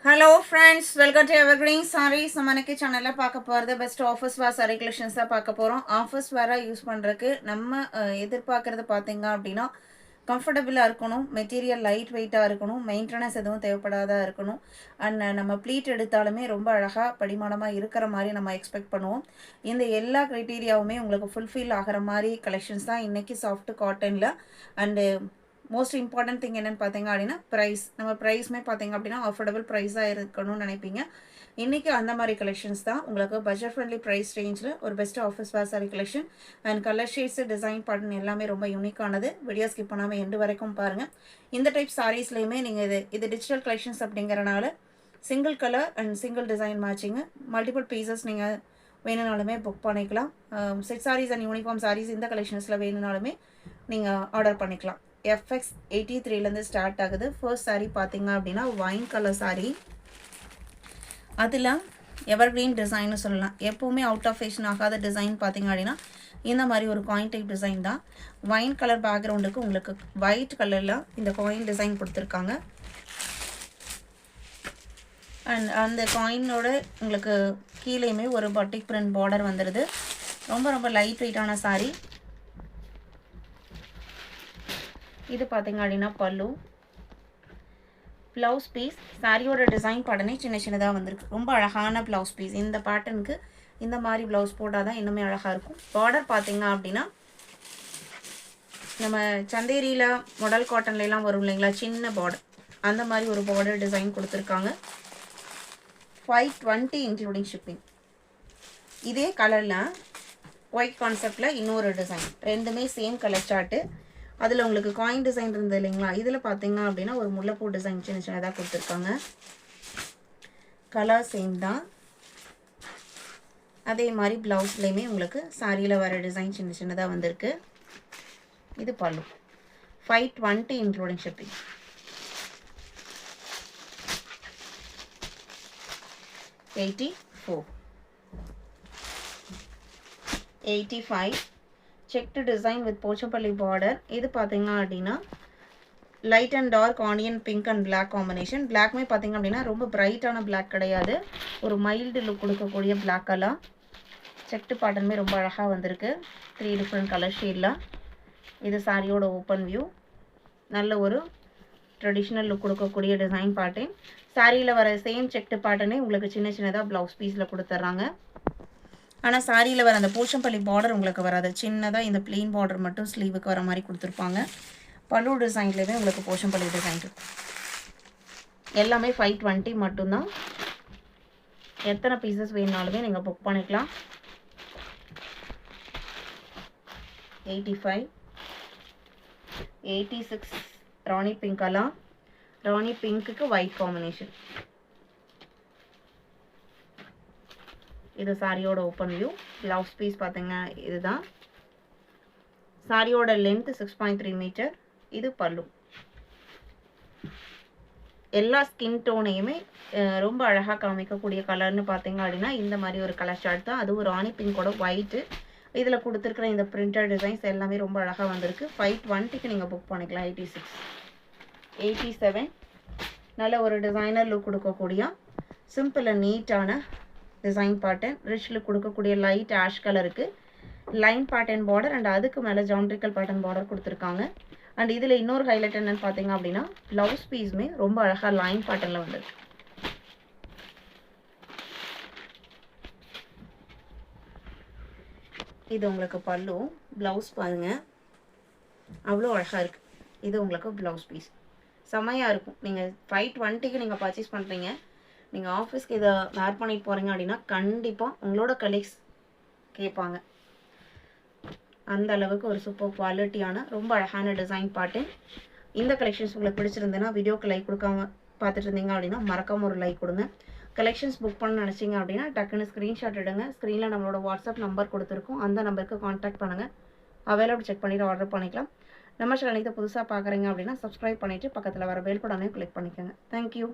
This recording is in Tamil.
Hello friends, welcome to Evergreen Sarees. நம்ம இன்னைக்கு சேனல்ல பார்க்க போறது பெஸ்ட் ஆஃபர்ஸ் வேர் சாரி கலெக்ஷன்ஸ் தான் பார்க்க போறோம். ஆஃபர்ஸ் வேரா யூஸ் பண்றதுக்கு நம்ம எதிர்பார்க்கறது பாத்தீங்க அப்படின்னா கம்ஃபர்டபுளா இருக்கணும், மெட்டீரியல் லைட் வெயிட்டா இருக்கணும், மெயின்டெனன்ஸ் எதுவும் தேவைப்படாதா இருக்கணும், அண்ட் நம்ம ப்ளீட் எடுத்தாலுமே ரொம்ப அழகா படிமானமா இருக்கிற மாதிரி நம்ம எக்ஸ்பெக்ட் பண்ணுவோம். இந்த எல்லா கிரைட்டீரியாவுமே உங்களுக்கு ஃபுல்ஃபில் ஆகிற மாதிரி கலெக்ஷன்ஸ் தான் இன்னைக்கு சாஃப்ட் காட்டன்ல. அண்டு மோஸ்ட் இம்பார்ட்டன்ட் திங் என்னென்னு பார்த்தீங்க அப்படின்னா ப்ரைஸ். நம்ம ப்ரைஸுமே பார்த்தீங்க அப்படின்னா அஃபோர்டபுள் ப்ரைஸாக இருக்கணும்னு நினைப்பீங்க. இன்றைக்கி அந்த மாதிரி கலெக்ஷன்ஸ் தான் உங்களுக்கு பட்ஜெட் ஃப்ரெண்ட்லி ப்ரைஸ் ரேஞ்சில் ஒரு best office wear sari collection and colour shades design pattern எல்லாமே ரொம்ப யூனிக்கானது. வீடியோ ஸ்கிப் பண்ணாமல் எண்டு வரைக்கும் பாருங்கள். இந்த டைப் சாரீஸ்லேயுமே நீங்கள் இது டிஜிட்டல் கலெக்ஷன்ஸ் அப்படிங்கிறனால single colour and single design matching multiple pieces நீங்கள் வேணுனாலுமே புக் பண்ணிக்கலாம். Set saris and uniform saris இந்த கலெக்ஷன்ஸில் வேணுனாலுமே நீங்கள் ஆர்டர் பண்ணிக்கலாம். FX 83லேருந்து ஸ்டார்ட் ஆகுது. ஃபர்ஸ்ட் சாரீ பார்த்தீங்க அப்படின்னா வைன் கலர் சாரீ, அதில் எவர்கிரீன் டிசைன்னு சொல்லலாம். எப்போவுமே அவுட் ஆஃப் ஃபேஷன் ஆகாத டிசைன் பார்த்தீங்க அப்படின்னா இந்த மாதிரி ஒரு காயின் டைப் டிசைன் தான். வைன் கலர் பேக்ரவுண்டுக்கு உங்களுக்கு ஒயிட் கலரில் இந்த காயின் டிசைன் கொடுத்துருக்காங்க. அண்ட் அந்த காயினோட உங்களுக்கு கீழேயுமே ஒரு பட்டிக் பிரிண்ட் பார்டர் வந்துடுது. ரொம்ப ரொம்ப லைட் வெயிட்டான சாரீ. இது பார்த்தீங்க அப்படின்னா பல்லு, ப்ளவுஸ் பீஸ். சாரியோட டிசைன் பேட்டர்னே சின்ன சின்னதாக வந்திருக்கு. ரொம்ப அழகான ப்ளவுஸ் பீஸ். இந்த பேட்டர்னுக்கு இந்த மாதிரி ப்ளவுஸ் போட்டால் தான் இன்னுமே அழகாக இருக்கும். பார்டர் பார்த்தீங்க அப்படின்னா நம்ம சந்தேரியில் மாடல் காட்டன்லாம் வரும் இல்லைங்களா, சின்ன பார்டர், அந்த மாதிரி ஒரு பார்டர் டிசைன் கொடுத்துருக்காங்க. 520 இன்க்ளூடிங் ஷிப்பிங். இதே கலரில் ஒயிட் கான்செப்டில் இன்னொரு டிசைன், ரெண்டுமே சேம் கலர் சார்ட்டு. அதில் உங்களுக்கு காயின் டிசைன் இருந்தது இல்லைங்களா, இதில் பார்த்தீங்க அப்படின்னா ஒரு முல்லைப்பூ டிசைன் சின்ன சின்னதாக கொடுத்துருக்காங்க. கலர் சேம் தான். அதே மாதிரி ப்ளவுஸ்லேயுமே உங்களுக்கு சாரியில் வர டிசைன் சின்ன சின்னதாக வந்திருக்கு. இது பல்லு. 520 including shipping. $84, $85. Checked design with Pochampally border. இது பார்த்தீங்க அப்படின்னா light and dark onion pink and black combination. பிளாக்மே பார்த்தீங்க அப்படின்னா ரொம்ப பிரைட்டான பிளாக் கிடையாது, ஒரு மைல்டு லுக் கொடுக்கக்கூடிய பிளாக் கலர். செக்டு பேட்டர்னுமே ரொம்ப அழகாக வந்திருக்கு. 3 டிஃப்ரெண்ட் கலர் ஷேடில். இது சாரியோட ஓப்பன் வியூ. நல்ல ஒரு ட்ரெடிஷ்னல் லுக் கொடுக்கக்கூடிய டிசைன் பேட்டர்ன். சாரியில் வர சேம் செக்டு பேட்டர்னே உங்களுக்கு சின்ன சின்னதாக ப்ளவுஸ் பீஸில் கொடுத்துட்றாங்க. ஆனால் சாரியில் வர அந்த போச்சம்பள்ளி பார்டர் உங்களுக்கு வராது, சின்னதாக இந்த பிளெயின் பார்டர் மட்டும் ஸ்லீவுக்கு வர மாதிரி கொடுத்துருப்பாங்க. பல்லு டிசைன்லேயுமே உங்களுக்கு போச்சம்பள்ளி டிசைன் இருக்கும். எல்லாமே 520 மட்டும்தான். எத்தனை பீசஸ் வேணுனாலுமே நீங்கள் புக் பண்ணிக்கலாம். 85, 86 ராணி பிங்க் கலர். ராணி பிங்க்குக்கு ஒயிட் காம்பினேஷன். இது சாரியோட ஓப்பன் வியூ. ப்ளவுஸ் பீஸ் பார்த்தீங்க இதுதான். சாரியோட லென்த் 6.3 மீட்டர். இது பல்லு. எல்லா ஸ்கின் டோனையுமே ரொம்ப அழகாக காமிக்கக்கூடிய கலர்னு பார்த்தீங்க அப்படின்னா இந்த மாதிரி ஒரு கலர் ஷார்ட் தான். அதுவும் ராணி பிங்கோட ஒயிட்டு. இதில் கொடுத்துருக்குற இந்த பிரிண்டட் டிசைன்ஸ் எல்லாமே ரொம்ப அழகாக வந்திருக்கு. 520க்கு நீங்கள் புக் பண்ணிக்கலாம். 86, 87 நல்ல ஒரு டிசைனர் லுக் கொடுக்கக்கூடிய சிம்பிள் அண்ட் நீட்டான டிசைன் பேட்டர்ன். ரிச் லுக் கொடுக்கக்கூடிய லைட் ஆஷ் கலருக்கு லைன் பேட்டர்ன் பார்டர் அண்ட் அதுக்கு மேலே ஜாமெட்ரிக்கல் பேட்டர்ன் பார்டர் கொடுத்துருக்காங்க. அண்ட் இதில் இன்னொரு ஹைலைட் என்னென்னு பார்த்தீங்க அப்படின்னா ப்ளவுஸ் பீஸுமே ரொம்ப அழகாக லைன் பேட்டர்னில் வந்திருக்கு. இது உங்களுக்கு பல்லு. ப்ளவுஸ் பாருங்கள் அவ்வளோ அழகாக இருக்குது. இது உங்களுக்கு ப்ளவுஸ் பீஸ் செம்மையாக இருக்கும். நீங்கள் 520க்கு நீங்கள் பர்ச்சேஸ் பண்ணுறீங்க, நீங்கள் ஆஃபீஸ்க்கு இதை வேர் பண்ணிட்டு போகிறீங்க அப்படின்னா கண்டிப்பாக உங்களோட கலீக்ஸ் கேட்பாங்க. அந்த அளவுக்கு ஒரு சூப்பர் குவாலிட்டியான ரொம்ப அழகான டிசைன் பேட்டர்ன். இந்த கலெக்ஷன்ஸ் உங்களுக்கு பிடிச்சிருந்ததுன்னா வீடியோக்கு லைக் கொடுக்காம பார்த்துட்டு இருந்தீங்க அப்படின்னா மறக்காமல் ஒரு லைக் கொடுங்க. கலெக்ஷன்ஸ் புக் பண்ண நினச்சிங்க அப்படின்னா டக்குன்னு ஸ்க்ரீன்ஷாட் எடுங்க. ஸ்க்ரீனில் நம்மளோட வாட்ஸ்அப் நம்பர் கொடுத்துருக்கோம், அந்த நம்பருக்கு கான்டாக்ட் பண்ணுங்கள். அவைலபிள் செக் பண்ணிவிட்டு ஆர்டர் பண்ணிக்கலாம். நம்ம சேனலுக்கு புதுசாக பார்க்குறீங்க அப்படின்னா சப்ஸ்கிரைப் பண்ணிவிட்டு பக்கத்தில் வர பெல் பட்டனையும் கிளிக் பண்ணிக்கோங்க. தேங்க்யூ.